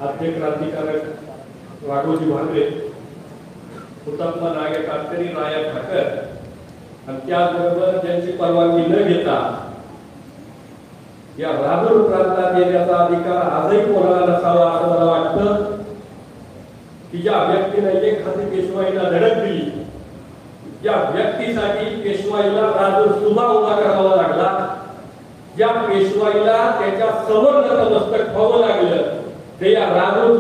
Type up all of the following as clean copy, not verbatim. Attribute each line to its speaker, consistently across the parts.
Speaker 1: आद्य क्रांतिकारक राघोजी भांगरे, हुतात्मा नायक कातकरी राया ठाकर आणि त्याचबरोबर ज्यांची परवानगी न घेता या राजूर प्रांतात येण्याचा अधिकार आजही कोणाला नसावा असं मला वाटतं की ज्या व्यक्तीने एक हाती पेशवाईला धडक दिली, ज्या व्यक्तीसाठी पेशवाईला राजूर सुभा उभा करावा लागला, ज्या पेशवाईला त्याच्या समोर नतमस्तक व्हावं लागलं, ते या राजूर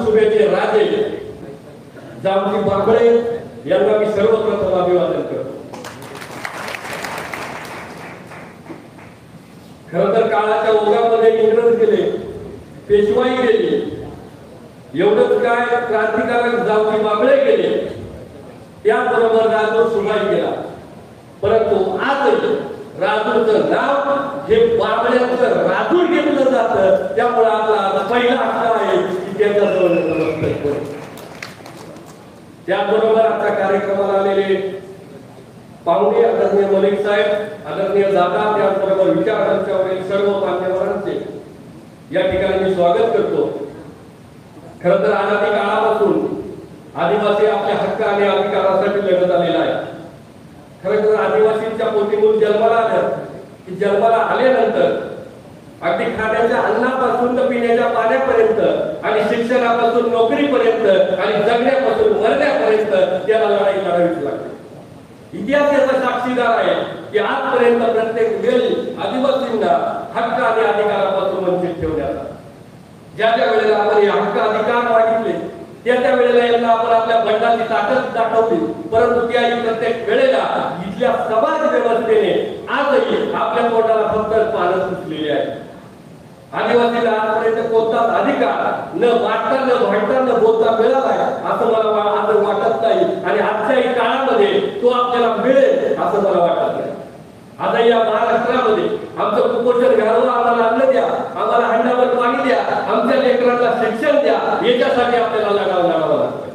Speaker 1: सुभेचे राजे जामजी बांगडे यांना मी सर्वप्रथम अभिवादन करतो. खरं तर काळाच्या ओघामध्ये इंग्रज गेले, पेशवाई गेली, एवढंच काय क्रांतिकारक जामजी बांगडे गेले, त्याचबरोबर राजूर सुभाई गेला. परंतु आजही राजूरचं नाव हे बांगड्यांचं राजूर घेतलं जातं. त्यामुळे आपला पहिला हक्क आहे की त्याच्याजवळ नतमस्तक करू. त्याचबरोबर आता कार्यक्रमाला आलेले पाहुणे आदरणीय मलिक साहेब, आदरणीय दादा, त्याचबरोबर विचारमंचावरील सर्व मान्यवरांचे या ठिकाणी मी स्वागत करतो. खरं तर अनादी काळापासून आदिवासी आपल्या हक्क आणि अधिकारासाठी लढत आलेला आहे. खरं तर आदिवासींच्या पोटी मूल जन्माला आलं की जन्माला आल्यानंतर अगदी खाण्याच्या अन्नापासून तर पिण्याच्या पाण्यापर्यंत आणि शिक्षणापासून नोकरीपर्यंत आणि जगण्यापासून मरण्यापर्यंत त्याला लढाई लढावीच लागते. इतिहास याचा साक्षीदार आहे की आजपर्यंत प्रत्येक वेळी आदिवासींना हक्क आणि अधिकारापासून वंचित ठेवण्यात आलं. ज्या ज्या वेळेला आपण हे हक्क अधिकार मागितले त्या वेळेला यांना आपण आपल्या बंडाची ताकद दाखवली, परंतु त्याही प्रत्येक वेळेला इथल्या समाज व्यवस्थेने आजही आपल्या पोटाला फक्त पानं सुटलेली आहे. आदिवासीला आजपर्यंत कोणताच अधिकार न वाटता न भांडता न बोलता मिळालाय असं मला आज वाटत नाही आणि आजच्याही काळामध्ये तो आपल्याला मिळेल असं मला वाटत नाही. आता या महाराष्ट्रामध्ये आमचं कुपोषण घालवा, आम्हाला अन्न द्या, आम्हाला हंडावर पाणी द्या, आमच्या लेकरांना शिक्षण द्या, याच्यासाठी आपल्याला लढावं लागतं.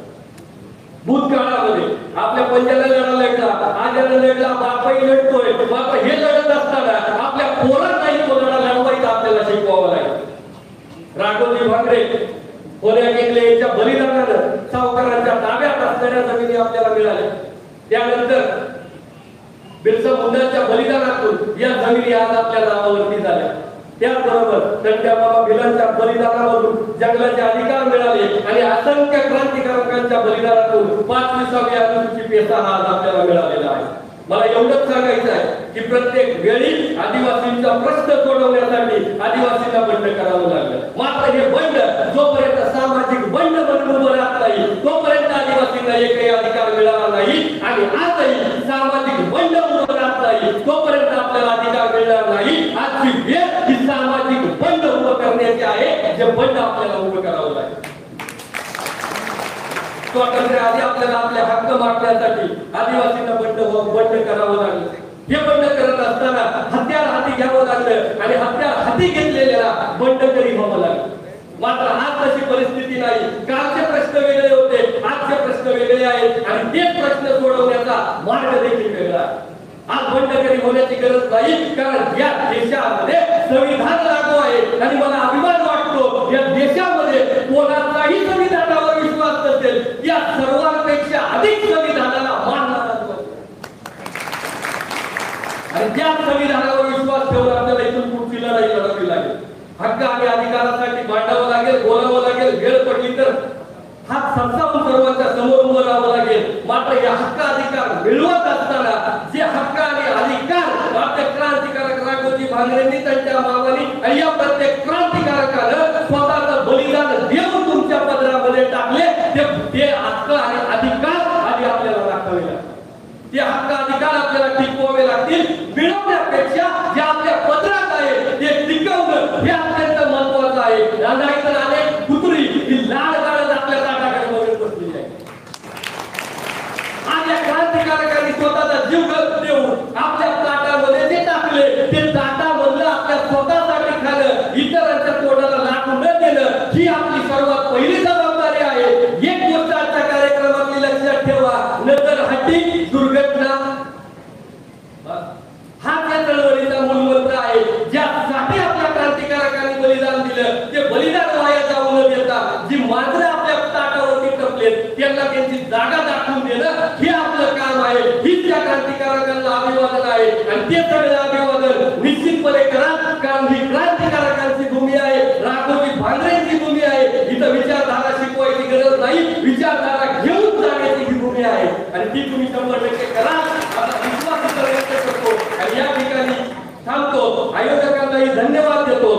Speaker 1: भूतकाळामध्ये आपल्या पंजाला लढा लढला, आजाला लढला, बापाही लढतोय. बापा हे लढत असताना आपल्या पोरांनाही तो लढा लढवायचा आपल्याला शिकवावा लागेल. राघोजी भांगरे, होण्या गेले यांच्या बलिदानानं सावकारांच्या ताब्यात असणाऱ्या जमिनी आपल्याला मिळाल्या. त्यानंतर बिरसा मुंडाच्या बलिदानातून या जमिनी आज आपल्या नावावरती झाल्या. त्याचबरोबर त्यांच्या बाबा भिलांच्या बलिदानामधून जंगलाचे अधिकार मिळाले आणि असंख्य क्रांतिकारकांच्या बलिदानातून 25वी अनुसूची पेसा हा आज आपल्याला मिळालेला आहे. मला एवढंच सांगायचं आहे की प्रत्येक वेळी आदिवासींचा प्रश्न सोडवण्यासाठी आदिवासींना बंड करावं लागलं. मात्र हे बंड जोपर्यंत सामाजिक बंड बनून उभं राहत नाही तोपर्यंत आदिवासींना एकही अधिकार मिळाला नाही आणि आजही सामाजिक बंड उभं राहत नाही तोपर्यंत आपल्याला अधिकार मिळणार नाही. आजची वेळ ही सामाजिक बंड उभं करण्याची आहे, जे बंड आपल्याला उभं करावं लागेल. स्वातंत्र्य आधी आपल्याला आपले हक्क मागण्यासाठी आदिवासींना बंड करावं लागलं. हे बंड करत असताना हत्यार हाती घ्यावं लागलं आणि हत्यार हाती घेतलेल्याला बंडकरी व्हावं लागलं. मात्र आज तशी परिस्थिती नाही. कालचे प्रश्न वेगळे होते, आजचे प्रश्न वेगळे आहेत आणि तेच प्रश्न सोडवण्याचा मार्ग देखील वेगळा आहे. आज बंडकरी होण्याची गरज नाही, कारण या देशामध्ये संविधान लागू आहे आणि मला अभिमान वाटतो या देशामध्ये कोणाचाही संविधानावर विश्वास नसेल, या सर्वांपेक्षा अधिक संविधानाला मानला जातो आणि त्या संविधानावर विश्वास ठेवून आपल्याला इथून पुढची लढाई लढावी लागेल. हक्क आणि अधिकारासाठी भांडावं लागेल, बोलावं लागेल, वेळ पडली तर हात सरसावून सर्वांच्या समोर उभं राहावं लागेल. मात्र या हक्क अधिकार मिळवत असताना जे हक्क आणि अधिकार आपल्या क्रांतिकारक राघोजी भांगरेंनी त्यांच्या मामानी आणि या प्रत्येक क्रांतिकारकानं स्वतःचं बलिदान देऊन तुमच्या पदरामध्ये टाकले, ते हक्क आणि अधिकार आधी आपल्याला दाखवावे लागतील. ते हक्क अधिकार आपल्याला टिकवावे लागतील. मिळवण्यापेक्षा जे आपल्या पदरात आहे ते टिकवणं हे अत्यंत महत्वाचं आहे. नाहीतर अनेक कुत्री ही लाड काढत आपल्या ताटाकडे बघत बसलेली आहे. आज या क्रांतिकारकांनी स्वतःचा जीव देऊन आपल्या ताटामध्ये ते टाकले, ते ताटामधलं आपल्या स्वतःसाठी खाणं, इतरांच्या तोंडाला लागू न देणं ही आपली सर्वात पहिली जबाबदारी आहे. एक गोष्ट आजच्या कार्यक्रमातली लक्षात ठेवा, नजर हटी दुर्घटना हा त्या चळवळीचा मूलमंत्र आहे, ज्यासाठी आपल्या क्रांतिकारकांनी बलिदान दिलं. त्यांना त्यांची जागा दाखवून देणं हे आपलं काम आहे. हीच त्या क्रांतिकारकांना अभिवादन आहे आणि ते सगळे अभिवादन निश्चितपणे करा, कारण ही क्रांतिकारकांची भूमी आहे, राघोजी भांगरेंची भूमी आहे. इथं विचारधारा शिकवायची गरज नाही, विचारधारा घेऊन जाण्याची ही भूमी आहे आणि ती तुम्ही 100% करा असा विश्वास व्यक्त करतो आणि या ठिकाणी थांबतो. आयोजकांनाही धन्यवाद देतो.